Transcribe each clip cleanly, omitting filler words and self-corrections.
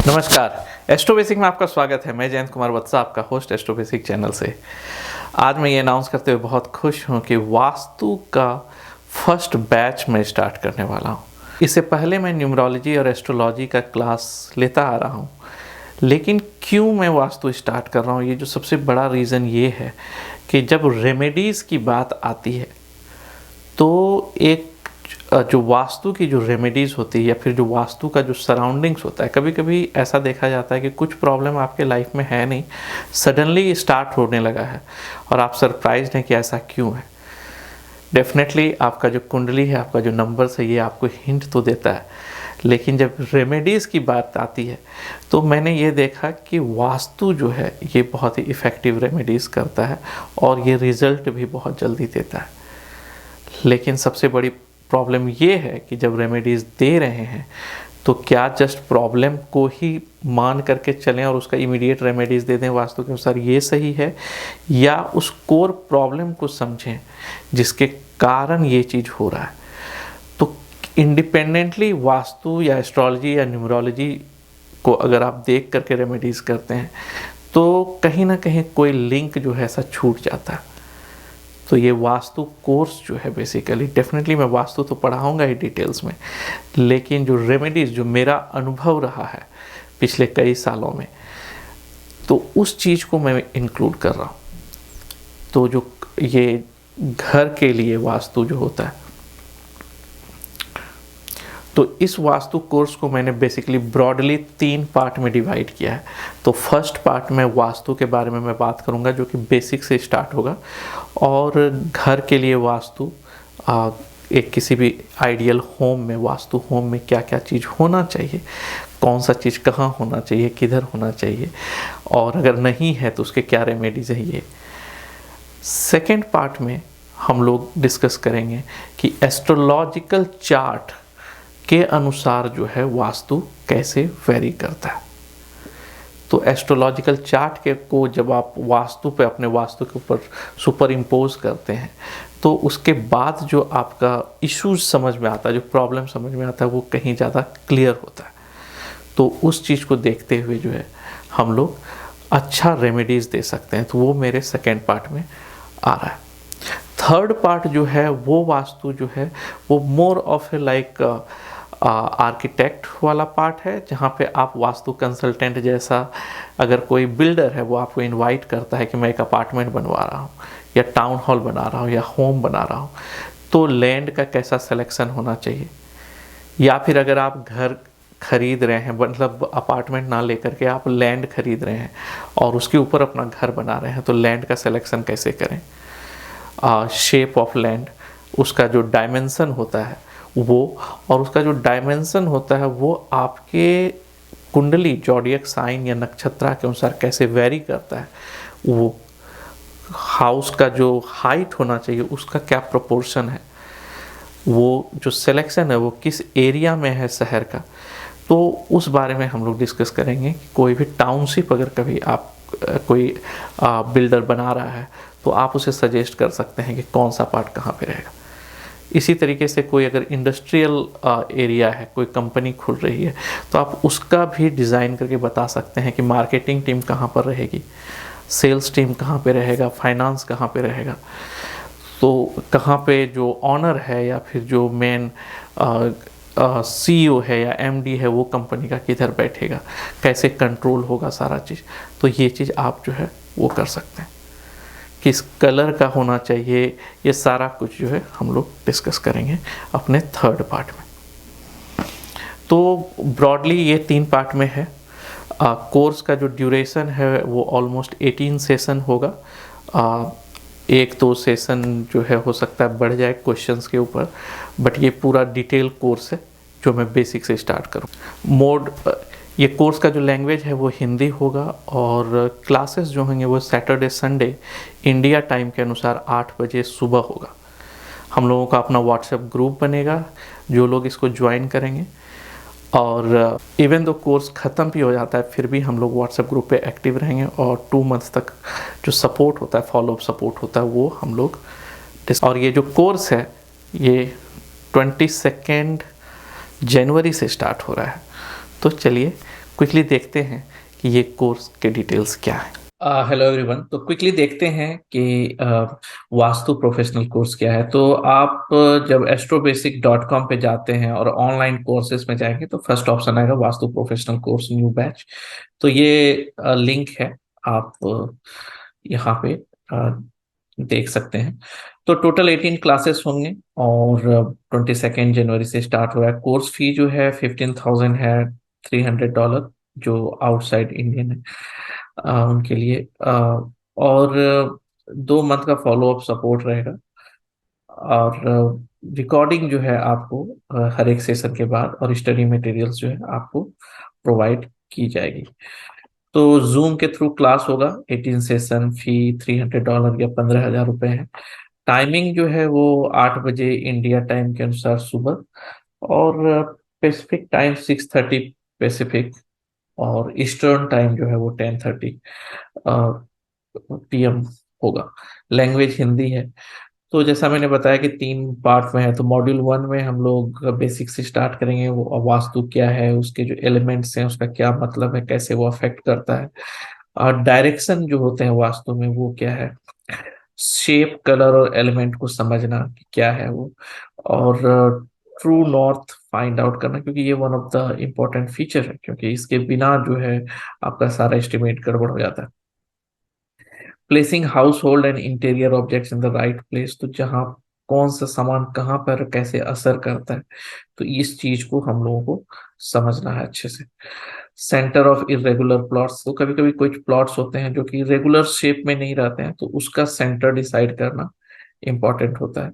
नमस्कार, astro basic में आपका स्वागत है। मैं जयंत कुमार वत्सा, आपका होस्ट एस्ट्रो बेसिक चैनल से। आज मैं ये अनाउंस करते हुए बहुत खुश हूँ कि वास्तु का फर्स्ट बैच मैं स्टार्ट करने वाला हूँ। इससे पहले मैं न्यूमरोलॉजी और एस्ट्रोलॉजी का क्लास लेता आ रहा हूँ, लेकिन क्यों मैं वास्तु स्टार्ट कर रहा हूँ, ये जो सबसे बड़ा रीज़न ये है कि जब रेमेडीज़ की बात आती है तो एक जो वास्तु की जो रेमेडीज़ होती है या फिर जो वास्तु का जो सराउंडिंग्स होता है, कभी कभी ऐसा देखा जाता है कि कुछ प्रॉब्लम आपके लाइफ में है नहीं, सडनली स्टार्ट होने लगा है और आप सरप्राइज हैं कि ऐसा क्यों है। डेफिनेटली आपका जो कुंडली है, आपका जो नंबर्स है, ये आपको हिंट तो देता है, लेकिन जब रेमेडीज़ की बात आती है तो मैंने ये देखा कि वास्तु जो है ये बहुत ही इफ़ेक्टिव रेमेडीज़ करता है और ये रिज़ल्ट भी बहुत जल्दी देता है। लेकिन सबसे बड़ी प्रॉब्लम ये है कि जब रेमेडीज़ दे रहे हैं तो क्या जस्ट प्रॉब्लम को ही मान करके चलें और उसका इमीडिएट रेमेडीज़ दे दें वास्तु के अनुसार, ये सही है, या उस कोर प्रॉब्लम को समझें जिसके कारण ये चीज़ हो रहा है। तो इंडिपेंडेंटली वास्तु या एस्ट्रोलॉजी या न्यूमरोलॉजी को अगर आप देख करके रेमेडीज़ करते हैं तो कहीं ना कहीं कोई लिंक जो है ऐसा छूट जाता है। तो ये वास्तु कोर्स जो है बेसिकली, डेफिनेटली मैं वास्तु तो पढ़ाऊँगा ही डिटेल्स में, लेकिन जो रेमेडीज़, जो मेरा अनुभव रहा है पिछले कई सालों में, तो उस चीज़ को मैं इंक्लूड कर रहा हूँ। तो जो ये घर के लिए वास्तु जो होता है, तो इस वास्तु कोर्स को मैंने बेसिकली ब्रॉडली 3 पार्ट में डिवाइड किया है। तो फर्स्ट पार्ट में वास्तु के बारे में मैं बात करूंगा, जो कि बेसिक से स्टार्ट होगा, और घर के लिए वास्तु, एक किसी भी आइडियल होम में वास्तु होम में क्या क्या चीज़ होना चाहिए, कौन सा चीज़ कहाँ होना चाहिए, किधर होना चाहिए, और अगर नहीं है तो उसके क्या रेमेडीज़ है। ये सेकेंड पार्ट में हम लोग डिस्कस करेंगे कि एस्ट्रोलॉजिकल चार्ट के अनुसार जो है वास्तु कैसे वेरी करता है। तो एस्ट्रोलॉजिकल चार्ट के को जब आप वास्तु पे, अपने वास्तु के ऊपर सुपर इम्पोज करते हैं, तो उसके बाद जो आपका इश्यूज समझ में आता है, जो प्रॉब्लम समझ में आता है, वो कहीं ज़्यादा क्लियर होता है। तो उस चीज़ को देखते हुए जो है हम लोग अच्छा रेमेडीज़ दे सकते हैं। तो वो मेरे सेकेंड पार्ट में आ रहा है। थर्ड पार्ट जो है वो वास्तु जो है वो more of A like architect वाला पार्ट है, जहाँ पे आप वास्तु कंसल्टेंट जैसा, अगर कोई बिल्डर है वो आपको इनवाइट करता है कि मैं एक अपार्टमेंट बनवा रहा हूँ या टाउन हॉल बना रहा हूँ या होम बना रहा हूँ, तो लैंड का कैसा सिलेक्शन होना चाहिए, या फिर अगर आप घर खरीद रहे हैं, मतलब अपार्टमेंट ना लेकर के आप लैंड खरीद रहे हैं और उसके ऊपर अपना घर बना रहे हैं, तो लैंड का सिलेक्शन कैसे करें, शेप ऑफ लैंड, उसका जो डायमेंशन होता है वो, और उसका जो डायमेंशन होता है वो आपके कुंडली जॉडियक साइन या नक्षत्रा के अनुसार कैसे वेरी करता है। वो हाउस का जो हाइट होना चाहिए उसका क्या प्रोपोर्शन है, वो जो सिलेक्शन है वो किस एरिया में है शहर का, तो उस बारे में हम लोग डिस्कस करेंगे। कि कोई भी टाउनशिप अगर कभी आप कोई बिल्डर बना रहा है तो आप उसे सजेस्ट कर सकते हैं कि कौन सा पार्ट कहाँ पे रहेगा। इसी तरीके से कोई अगर इंडस्ट्रियल एरिया है, कोई कंपनी खुल रही है, तो आप उसका भी डिज़ाइन करके बता सकते हैं कि मार्केटिंग टीम कहाँ पर रहेगी, सेल्स टीम कहाँ पे रहेगा, फाइनेंस कहाँ पे रहेगा, तो कहाँ पे जो ऑनर है या फिर जो मेन CEO है या MD है वो कंपनी का किधर बैठेगा, कैसे कंट्रोल होगा सारा चीज़। तो ये चीज़ आप जो है वो कर सकते हैं। किस कलर का होना चाहिए, ये सारा कुछ जो है हम लोग डिस्कस करेंगे अपने थर्ड पार्ट में। तो ब्रॉडली ये 3 पार्ट में है। कोर्स का जो ड्यूरेशन है वो ऑलमोस्ट 18 सेशन होगा। 1-2 सेशन जो है हो सकता है बढ़ जाए क्वेश्चंस के ऊपर, बट ये पूरा डिटेल कोर्स है जो मैं बेसिक से स्टार्ट करूँ। ये कोर्स का जो लैंग्वेज है वो हिंदी होगा, और क्लासेस जो होंगे वो सैटरडे संडे इंडिया टाइम के अनुसार 8 बजे सुबह होगा। हम लोगों का अपना व्हाट्सएप ग्रुप बनेगा, जो लोग इसको ज्वाइन करेंगे, और इवन दो कोर्स ख़त्म भी हो जाता है फिर भी हम लोग व्हाट्सएप ग्रुप पे एक्टिव रहेंगे, और 2 मंथ्स तक जो सपोर्ट होता है, फॉलोअप सपोर्ट होता है, वो हम लोग। और ये जो कोर्स है ये 22 जनवरी से स्टार्ट हो रहा है। तो चलिए क्विकली देखते हैं कि ये कोर्स के डिटेल्स क्या है। हेलो एवरीवन, तो क्विकली देखते हैं कि वास्तु प्रोफेशनल कोर्स क्या है। तो आप जब astrobasic.com पे जाते हैं और ऑनलाइन कोर्सेज में जाएंगे तो फर्स्ट ऑप्शन आएगा vastu professional course new batch. तो ये लिंक है, आप यहाँ पे देख सकते हैं। तो टोटल 18 क्लासेस होंगे और 22 जनवरी से स्टार्ट हुआ है। कोर्स फी जो है 15,000 है, $300 जो आउटसाइड इंडियन है उनके लिए। और 2 मंथ का फॉलोअप सपोर्ट रहेगा और रिकॉर्डिंग जो है आपको हर एक सेशन के बाद और स्टडी मटेरियल्स जो है आपको प्रोवाइड की जाएगी। तो जूम के थ्रू क्लास होगा। 18 सेशन, फी $300 या 15,000 है। टाइमिंग जो है वो 8 बजे इंडिया टाइम के अनुसार सुबह, और पैसिफिक टाइम 6:30 पैसिफिक, और ईस्टर्न टाइम जो है वो 10:30 पीएम होगा। लैंग्वेज हिंदी है। तो जैसा मैंने बताया कि 3 पार्ट में है, तो मॉड्यूल 1 में हम लोग बेसिक से स्टार्ट करेंगे। वो वास्तु क्या है, उसके जो एलिमेंट्स हैं उसका क्या मतलब है, कैसे वो अफेक्ट करता है, और डायरेक्शन जो होते हैं वास्तु में वो क्या है, शेप, कलर और एलिमेंट को समझना कि क्या है वो, और ट्रू नॉर्थ फाइंड आउट करना, क्योंकि ये one of the important feature है, क्योंकि इसके बिना जो है आपका सारा एस्टिमेट गड़बड़ हो जाता है। Placing house hold and interior objects in the right place, तो जहाँ कौन सा सामान कहाँ पर कैसे असर करता है, तो इस चीज को हम लोगों को समझना है अच्छे से। सेंटर ऑफ इरेगुलर प्लॉट्स, तो कभी कभी कुछ प्लॉट्स होते हैं जो कि रेगुलर शेप में नहीं रहते हैं, तो उसका सेंटर डिसाइड करना इंपॉर्टेंट होता है।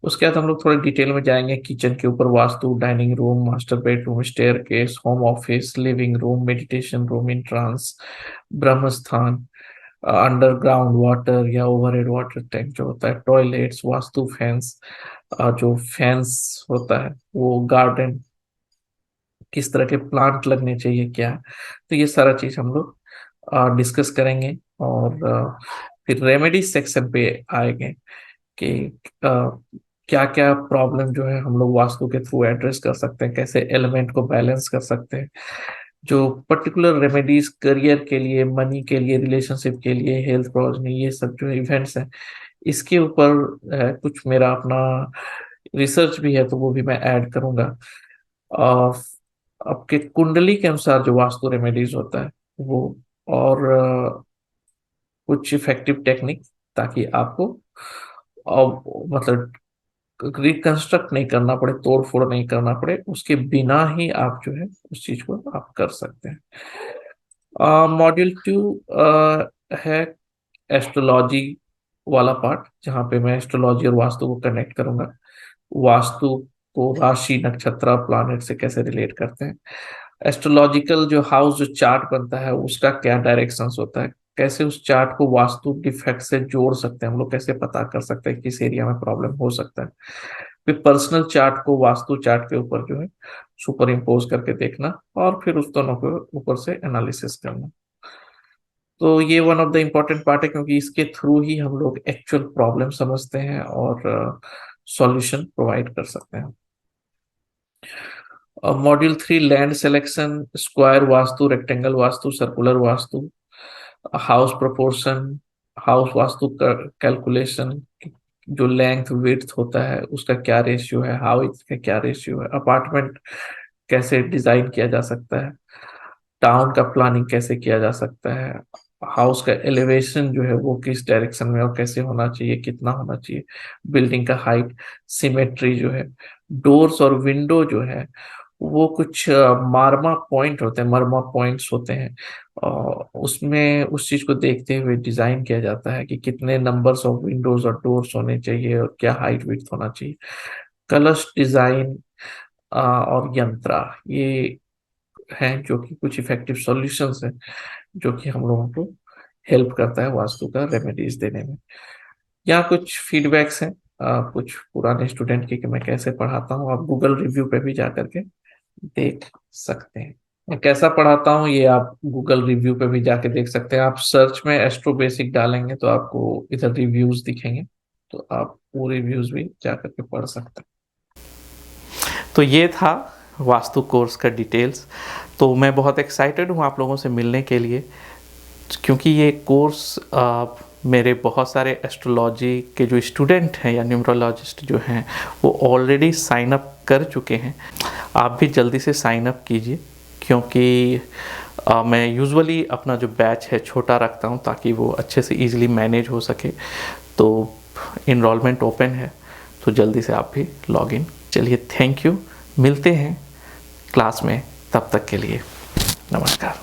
उसके बाद हम लोग थोड़ा डिटेल में जाएंगे। किचन के ऊपर vastu, dining room, master bedroom, staircase, home office, living room, meditation room, entrance, Brahmasthan, underground water या ओवरहेड वाटर टैंक जो होता है, टॉयलेट्स, वास्तु फैंस, जो फैंस होता है वो, गार्डन, किस तरह के प्लांट लगने चाहिए, क्या है। तो ये सारा चीज हम लोग डिस्कस करेंगे। और फिर रेमेडी सेक्शन पे आएंगे कि क्या क्या प्रॉब्लम जो है हम लोग वास्तु के थ्रू एड्रेस कर सकते हैं, कैसे एलिमेंट को बैलेंस कर सकते हैं, जो पर्टिकुलर रेमेडीज करियर के लिए, मनी के लिए, रिलेशनशिप के लिए, हेल्थ प्रॉब्लम, ये सब जो इवेंट्स हैं इसके ऊपर कुछ मेरा अपना रिसर्च भी है, तो वो भी मैं ऐड करूंगा। अ, आपके कुंडली के अनुसार जो वास्तु रेमेडीज होता है वो, और कुछ इफेक्टिव टेक्निक, ताकि आपको मतलब रिकंस्ट्रक्ट नहीं करना पड़े, तोड़ फोड़ नहीं करना पड़े, उसके बिना ही आप जो है उस चीज को आप कर सकते हैं। मॉड्यूल 2 है एस्ट्रोलॉजी वाला पार्ट, जहाँ पे मैं एस्ट्रोलॉजी और वास्तु को कनेक्ट करूंगा। वास्तु को राशि, नक्षत्र, प्लैनेट से कैसे रिलेट करते हैं, एस्ट्रोलॉजिकल जो हाउस, जो चार्ट बनता है उसका क्या डायरेक्शंस होता है, कैसे उस चार्ट को वास्तु डिफेक्ट से जोड़ सकते हैं हम लोग, कैसे पता कर सकते हैं किस एरिया में प्रॉब्लम हो सकता है। फिर पर्सनल चार्ट को वास्तु चार्ट के ऊपर जो है सुपर इम्पोज करके देखना, और फिर उस दोनों के ऊपर से एनालिसिस करना। तो ये one of the important part है, क्योंकि इसके थ्रू ही हम लोग एक्चुअल प्रॉब्लम समझते हैं और सॉल्यूशन प्रोवाइड कर सकते हैं। Module 3 land selection, square vastu, rectangle vastu, circular vastu, house proportion, house vastu calculation, जो लेंथ विड्थ होता है उसका क्या रेशियो है, हाइट का क्या रेशियो है, अपार्टमेंट कैसे डिजाइन किया जा सकता है, टाउन का प्लानिंग कैसे किया जा सकता है, हाउस का एलिवेशन जो है वो किस डायरेक्शन में और कैसे होना चाहिए, कितना होना चाहिए, बिल्डिंग का हाइट, सिमेट्री जो है, डोर्स और विंडो जो है वो कुछ मार्मा पॉइंट होते हैं, मर्मा पॉइंट्स होते हैं, और उसमें उस चीज को देखते हुए डिजाइन किया जाता है कि कितने नंबर्स ऑफ विंडोज और डोर्स होने चाहिए और क्या हाइट विड्थ होना चाहिए। कलश डिजाइन और यंत्रा, ये हैं जो कि कुछ इफेक्टिव सॉल्यूशंस हैं जो कि हम लोगों को हेल्प करता है वास्तु का रेमेडीज देने में। यहाँ कुछ फीडबैक्स हैं कुछ पुराने स्टूडेंट के, कि मैं कैसे पढ़ाता हूँ, आप गूगल रिव्यू पे भी जा करके देख सकते हैं मैं कैसा पढ़ाता हूँ। ये आप गूगल रिव्यू पे भी जाके देख सकते हैं। आप सर्च में एस्ट्रो बेसिक डालेंगे तो आपको इधर रिव्यूज दिखेंगे, तो आप वो रिव्यूज भी जा करके पढ़ सकते हैं। तो ये था वास्तु कोर्स का डिटेल्स। तो मैं बहुत एक्साइटेड हूँ आप लोगों से मिलने के लिए, क्योंकि ये कोर्स मेरे बहुत सारे एस्ट्रोलॉजी के जो स्टूडेंट हैं या न्यूमरोलॉजिस्ट जो हैं वो ऑलरेडी साइन अप कर चुके हैं। आप भी जल्दी से साइन अप कीजिए, क्योंकि मैं यूजुअली अपना जो बैच है छोटा रखता हूँ ताकि वो अच्छे से ईज़िली मैनेज हो सके। तो इनरोलमेंट ओपन है, तो जल्दी से आप भी लॉग इन। चलिए, थैंक यू, मिलते हैं क्लास में, तब तक के लिए नमस्कार।